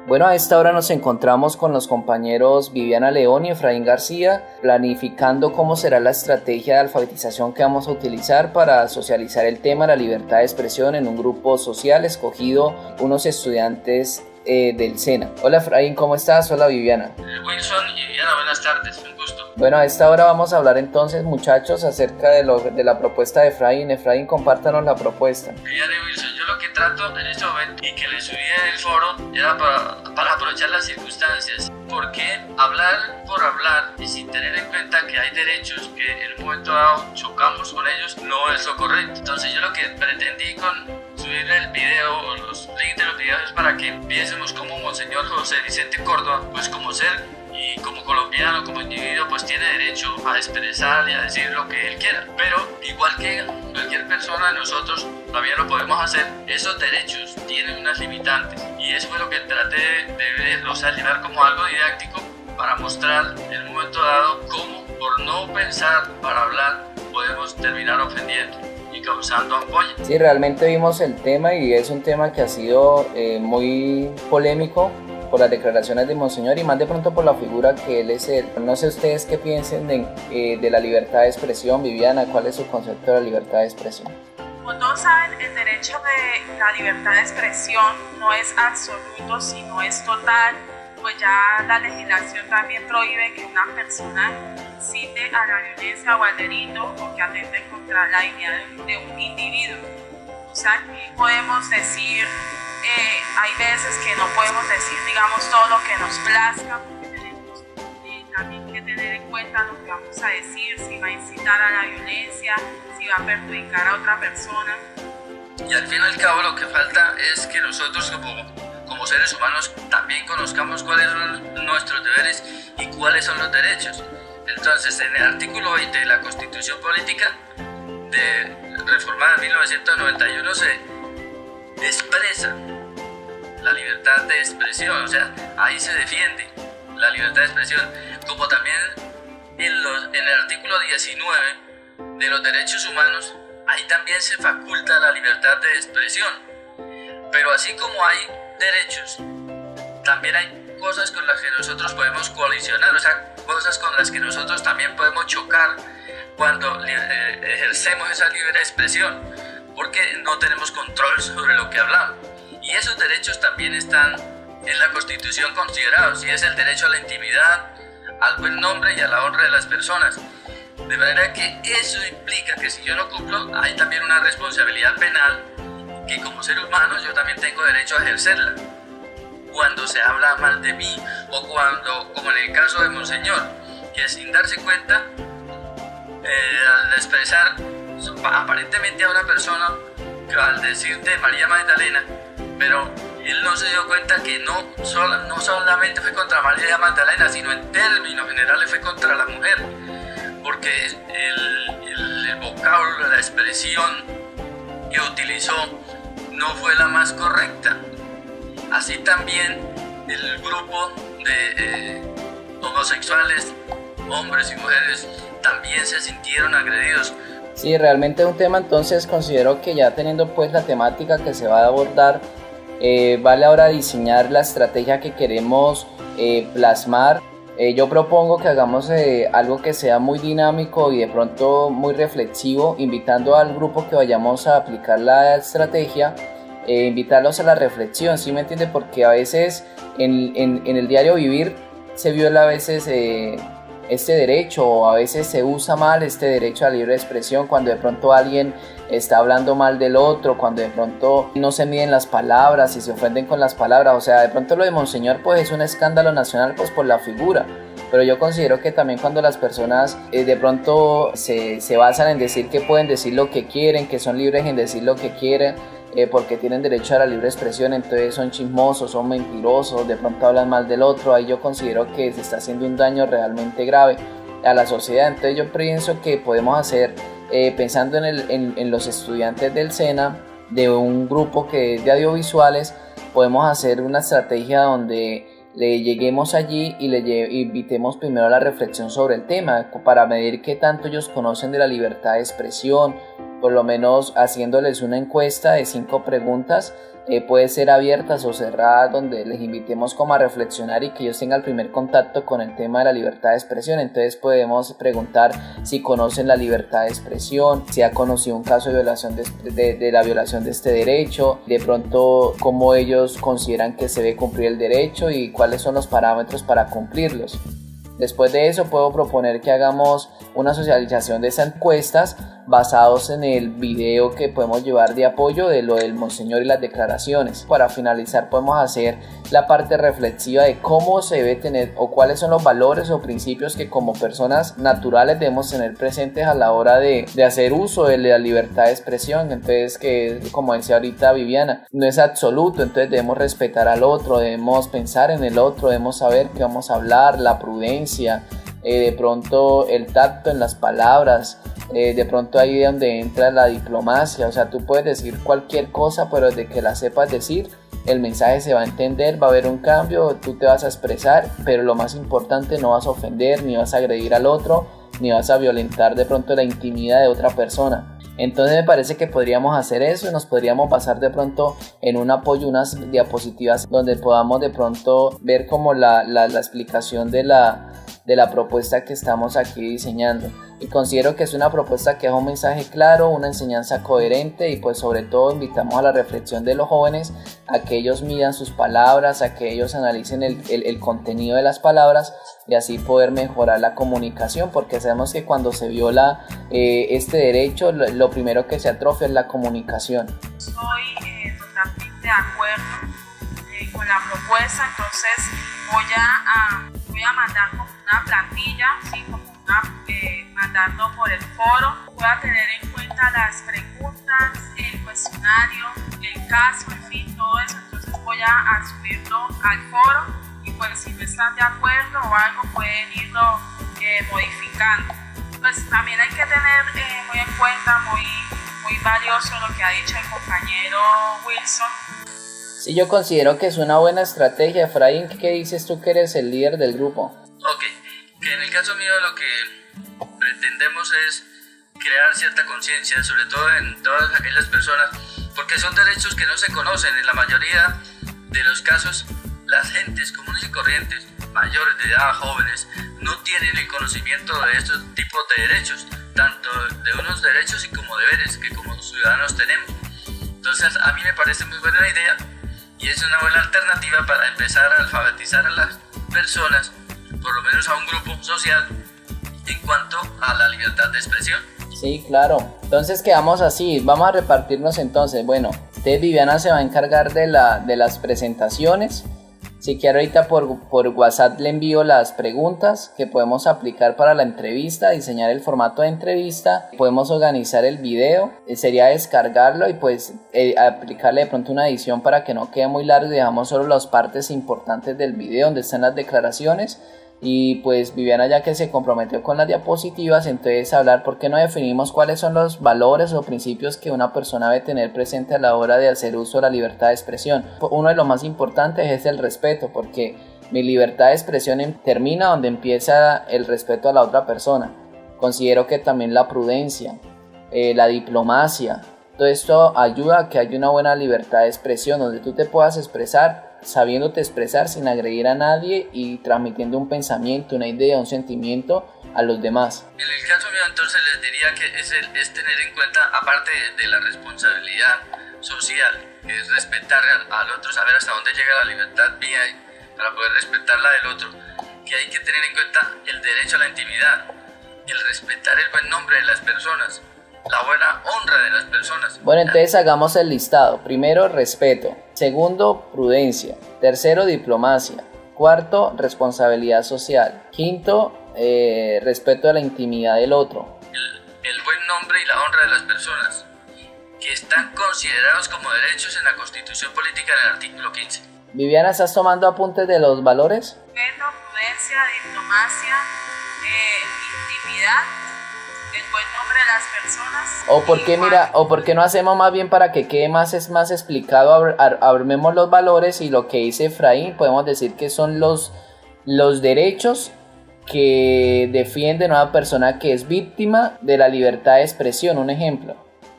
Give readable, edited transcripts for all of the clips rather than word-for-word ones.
Bueno, a esta hora nos encontramos con los compañeros Viviana León y Efraín García, planificando cómo será la estrategia de alfabetización que vamos a utilizar para socializar el tema de la libertad de expresión en un grupo social escogido unos estudiantes del SENA. Hola Efraín, ¿cómo estás? Hola Viviana. Wilson y Viviana, buenas tardes, un gusto. Bueno, a esta hora vamos a hablar entonces, muchachos, acerca de la propuesta de Efraín. Efraín, compártanos la propuesta. Viviana y Wilson, yo lo que trato en este momento y que le subí en el foro era para aprovechar las circunstancias, porque hablar por hablar y sin tener en cuenta que hay derechos que en un momento dado chocamos con ellos no es lo correcto. Entonces yo lo que pretendí con subir el video o los links de los videos es para que viésemos como Monseñor José Vicente Córdoba, pues como ser y como colombiano, como individuo, pues tiene derecho a expresar y a decir lo que él quiera. Pero igual que cualquier persona de nosotros también lo podemos hacer, esos derechos tienen unas limitantes y eso fue lo que traté de ver, o sea, llevar como algo didáctico para mostrar en un momento dado cómo por no pensar para hablar podemos terminar ofendiendo y causando ampolla. Sí, realmente vimos el tema y es un tema que ha sido muy polémico por las declaraciones de Monseñor y más de pronto por la figura que él es él. No sé ustedes qué piensen de la libertad de expresión. Viviana, ¿cuál es su concepto de la libertad de expresión? Como todos saben, el derecho de la libertad de expresión no es absoluto, sino es total, pues ya la legislación también prohíbe que una persona incite a la violencia o al delito o que atente contra la dignidad de un individuo. O sea, que podemos decir, hay veces que no podemos decir, digamos, todo lo que nos plazca, porque tenemos también que tener en cuenta lo que vamos a decir, si va a incitar a la violencia, si va a perjudicar a otra persona. Y al fin y al cabo lo que falta es que nosotros como seres humanos también conozcamos cuáles son nuestros deberes y cuáles son los derechos. Entonces, en el artículo 20 de la Constitución Política reformada en 1991 se expresa la libertad de expresión, o sea, ahí se defiende la libertad de expresión, como también en el artículo 19 de los derechos humanos, ahí también se faculta la libertad de expresión. Pero así como hay derechos, también hay cosas con las que nosotros podemos colisionar, o sea, cosas con las que nosotros también podemos chocar cuando ejercemos esa libre expresión, porque no tenemos control sobre lo que hablamos. Y esos derechos también están en la Constitución considerados, y es el derecho a la intimidad, al buen nombre y a la honra de las personas. De manera que eso implica que si yo no cumplo, hay también una responsabilidad penal, que como ser humano yo también tengo derecho a ejercerla. Cuando se habla mal de mí, o cuando, como en el caso de Monseñor, que sin darse cuenta, al expresar aparentemente a una persona, que al decir de María Magdalena, pero él no se dio cuenta que no solamente fue contra María Magdalena, sino en términos generales fue contra la mujer, porque el vocablo, la expresión que utilizó no fue la más correcta. Así también el grupo de homosexuales, hombres y mujeres, también se sintieron agredidos. Sí, realmente es un tema, entonces considero que ya teniendo pues la temática que se va a abordar, vale ahora diseñar la estrategia que queremos plasmar. Yo propongo que hagamos algo que sea muy dinámico y de pronto muy reflexivo, invitando al grupo que vayamos a aplicar la estrategia, invitarlos a la reflexión, ¿sí me entiende? Porque a veces en el diario vivir se viola a veces este derecho, o a veces se usa mal este derecho a libre expresión cuando de pronto alguien está hablando mal del otro, cuando de pronto no se miden las palabras y se ofenden con las palabras. O sea, de pronto lo de Monseñor pues es un escándalo nacional pues por la figura, pero yo considero que también cuando las personas de pronto se basan en decir que pueden decir lo que quieren, que son libres en decir lo que quieren, porque tienen derecho a la libre expresión, entonces son chismosos, son mentirosos, de pronto hablan mal del otro, ahí yo considero que se está haciendo un daño realmente grave a la sociedad. Entonces yo pienso que podemos hacer, pensando en los estudiantes del SENA, de un grupo que es de audiovisuales, podemos hacer una estrategia donde le lleguemos allí y le invitemos primero a la reflexión sobre el tema, para medir qué tanto ellos conocen de la libertad de expresión, por lo menos haciéndoles una encuesta de 5 preguntas, puede ser abiertas o cerradas, donde les invitemos como a reflexionar y que ellos tengan el primer contacto con el tema de la libertad de expresión. Entonces podemos preguntar si conocen la libertad de expresión, si ha conocido un caso de violación de la violación de este derecho, de pronto cómo ellos consideran que se debe cumplir el derecho y cuáles son los parámetros para cumplirlos. Después de eso puedo proponer que hagamos una socialización de esas encuestas basados en el video que podemos llevar de apoyo de lo del monseñor y las declaraciones. Para finalizar podemos hacer la parte reflexiva de cómo se debe tener o cuáles son los valores o principios que como personas naturales debemos tener presentes a la hora de hacer uso de la libertad de expresión. Entonces, que como decía ahorita Viviana, no es absoluto, entonces debemos respetar al otro, debemos pensar en el otro, debemos saber qué vamos a hablar, la prudencia, de pronto el tacto en las palabras, de pronto ahí es donde entra la diplomacia. O sea, tú puedes decir cualquier cosa, pero desde que la sepas decir, el mensaje se va a entender, va a haber un cambio, tú te vas a expresar, pero lo más importante, no vas a ofender, ni vas a agredir al otro, ni vas a violentar de pronto la intimidad de otra persona. Entonces me parece que podríamos hacer eso y nos podríamos basar de pronto en un apoyo, unas diapositivas donde podamos de pronto ver como la explicación de la propuesta que estamos aquí diseñando. Y considero que es una propuesta que es un mensaje claro, una enseñanza coherente, y pues sobre todo invitamos a la reflexión de los jóvenes, a que ellos midan sus palabras, a que ellos analicen el contenido de las palabras y así poder mejorar la comunicación, porque sabemos que cuando se viola este derecho, lo primero que se atrofia es la comunicación. Estoy totalmente de acuerdo con la propuesta, entonces voy a mandar como una plantilla, ¿sí? Mandando por el foro. Voy a tener en cuenta las preguntas, el cuestionario, el caso, en fin, todo eso. Entonces voy a subirlo al foro y pues si no están de acuerdo o algo pueden irlo modificando. Pues también hay que tener muy en cuenta, muy valioso lo que ha dicho el compañero Wilson. Sí, yo considero que es una buena estrategia. Efraín, ¿qué dices tú que eres el líder del grupo? Ok, que en el caso mío lo que pretendemos es crear cierta conciencia, sobre todo en todas aquellas personas, porque son derechos que no se conocen. En la mayoría de los casos, las gentes comunes y corrientes, mayores de edad, jóvenes, no tienen el conocimiento de estos tipos de derechos, tanto de unos derechos y como deberes que como ciudadanos tenemos. Entonces, a mí me parece muy buena la idea y es una buena alternativa para empezar a alfabetizar a las personas, por lo menos a un grupo social, en cuanto a la libertad de expresión. Sí, claro. Entonces quedamos así, vamos a repartirnos entonces. Bueno, Viviana se va a encargar de las presentaciones. Si quiero ahorita por WhatsApp le envío las preguntas que podemos aplicar para la entrevista, diseñar el formato de entrevista, podemos organizar el video, sería descargarlo y pues aplicarle de pronto una edición para que no quede muy largo y dejamos solo las partes importantes del video donde están las declaraciones. Y pues Viviana, ya que se comprometió con las diapositivas, entonces hablar por qué no definimos cuáles son los valores o principios que una persona debe tener presente a la hora de hacer uso de la libertad de expresión. Uno de los más importantes es el respeto, porque mi libertad de expresión termina donde empieza el respeto a la otra persona. Considero que también la prudencia, la diplomacia, todo esto ayuda a que haya una buena libertad de expresión donde tú te puedas expresar sabiéndote expresar sin agredir a nadie y transmitiendo un pensamiento, una idea, un sentimiento a los demás. En el caso mío, entonces les diría que es tener en cuenta, aparte de la responsabilidad social, que es respetar al otro, saber hasta dónde llega la libertad mía para poder respetar la del otro, que hay que tener en cuenta el derecho a la intimidad, el respetar el buen nombre de las personas, la buena honra de las personas. Bueno, entonces hagamos el listado. Primero, respeto. Segundo, prudencia. Tercero, diplomacia. Cuarto, responsabilidad social. Quinto, respeto a la intimidad del otro. El buen nombre y la honra de las personas, que están considerados como derechos en la Constitución Política del artículo 15. Viviana, ¿estás tomando apuntes de los valores? Respeto, prudencia, diplomacia, intimidad, el buen nombre de las personas. O por qué no hacemos más bien para que quede más explicado, armemos los valores y lo que dice Efraín, podemos decir que son los derechos que defienden a una persona que es víctima de la libertad de expresión. Un ejemplo,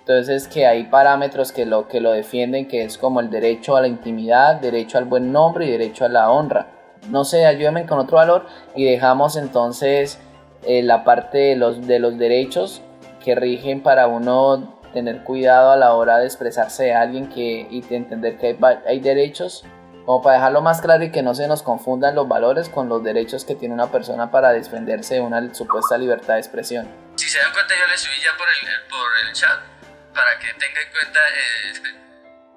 Entonces que hay parámetros que lo defienden, que es como el derecho a la intimidad, derecho al buen nombre y derecho a la honra. No sé, ayúdame con otro valor y dejamos entonces la parte de los derechos que rigen para uno tener cuidado a la hora de expresarse de alguien y de entender que hay derechos, como para dejarlo más claro y que no se nos confundan los valores con los derechos que tiene una persona para defenderse de una supuesta libertad de expresión. Si se dan cuenta, yo le subí ya por el chat para que tenga en cuenta,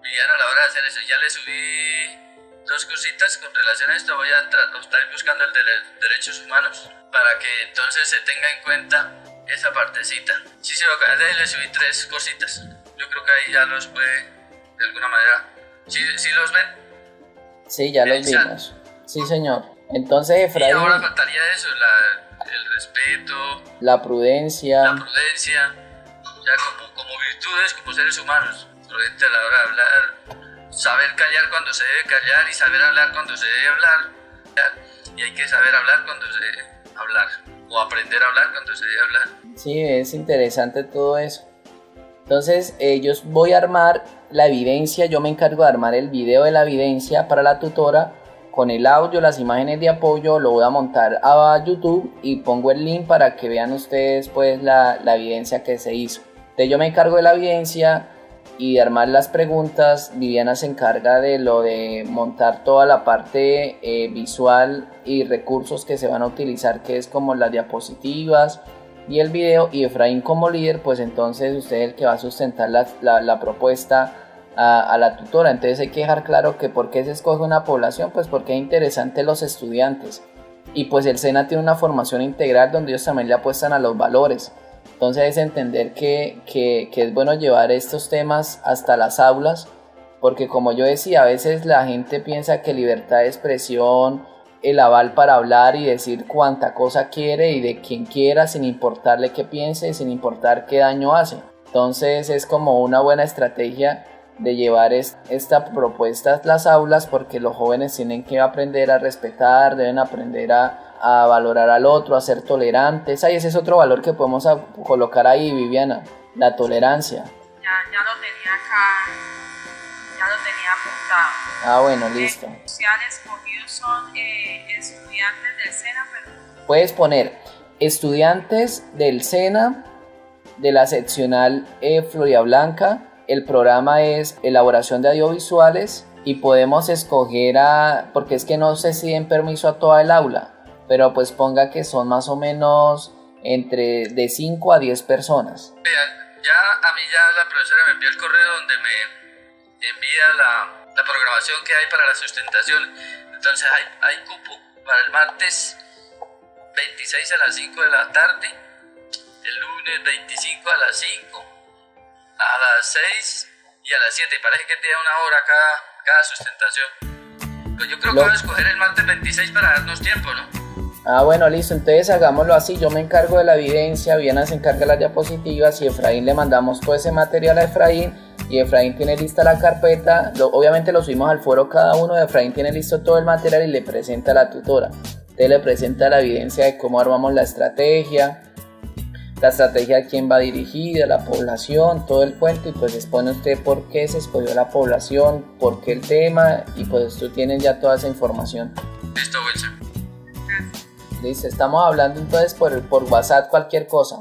Viviana, a la hora de hacer eso, ya le subí 2 cositas con relación a esto. Voy a estar buscando el de derechos humanos para que entonces se tenga en cuenta esa partecita. Sí, le subí 3 cositas. Yo creo que ahí ya los puede, de alguna manera. ¿Sí los ven? Sí, ya los vimos. Sí, señor. Entonces, Efraín... Y ahora faltaría eso, el respeto, la prudencia. Ya como virtudes, como seres humanos. Prudente a la hora de hablar, saber callar cuando se debe callar y saber hablar cuando se debe hablar. Y hay que saber hablar cuando se debe hablar, o aprender a hablar cuando se debe hablar. Sí, es interesante todo eso. Entonces, yo voy a armar la evidencia, yo me encargo de armar el video de la evidencia para la tutora, con el audio, las imágenes de apoyo, lo voy a montar a YouTube y pongo el link para que vean ustedes pues la evidencia que se hizo. Entonces yo me encargo de la evidencia y de armar las preguntas. Viviana se encarga de lo de montar toda la parte visual y recursos que se van a utilizar, que es como las diapositivas y el video, y Efraín como líder, pues entonces usted es el que va a sustentar la propuesta a la tutora. Entonces hay que dejar claro que por qué se escoge una población, pues porque es interesante los estudiantes, y pues el SENA tiene una formación integral donde ellos también le apuestan a los valores. Entonces es entender que es bueno llevar estos temas hasta las aulas, porque como yo decía, a veces la gente piensa que libertad de expresión, el aval para hablar y decir cuanta cosa quiere y de quien quiera, sin importarle qué piense, sin importar qué daño hace. Entonces es como una buena estrategia de llevar esta propuesta a las aulas, porque los jóvenes tienen que aprender a respetar, deben aprender a valorar al otro, a ser tolerantes. Ese es otro valor que podemos colocar ahí, Viviana, la tolerancia. Ya lo tenía acá, ya lo tenía apuntado. Ah, bueno, listo. Los escogidos son estudiantes del SENA, pero... Puedes poner estudiantes del SENA, de la seccional Florida Blanca. El programa es elaboración de audiovisuales y podemos escoger porque es que no sé si den permiso a toda el aula, pero pues ponga que son más o menos de 5 a 10 personas. Ya a mí ya la profesora me envió el correo donde me envía la programación que hay para la sustentación. Entonces hay cupo para el martes 26 a las 5 de la tarde, el lunes 25 a las 5, a las 6 y a las 7. Parece que tiene una hora cada sustentación. Pues yo creo que voy a escoger el martes 26 para darnos tiempo, ¿no? Ah, bueno, listo. Entonces hagámoslo así. Yo me encargo de la evidencia, Viviana se encarga de las diapositivas y Efraín le mandamos todo ese material a Efraín. Y Efraín tiene lista la carpeta. Obviamente lo subimos al foro cada uno. Efraín tiene listo todo el material y le presenta a la tutora. Entonces le presenta la evidencia de cómo armamos la estrategia a quién va dirigida, la población, todo el cuento, y pues expone usted por qué se escogió la población, por qué el tema, y pues tú tienes ya toda esa información. Listo, Wilson. Listo, estamos hablando entonces por WhatsApp cualquier cosa.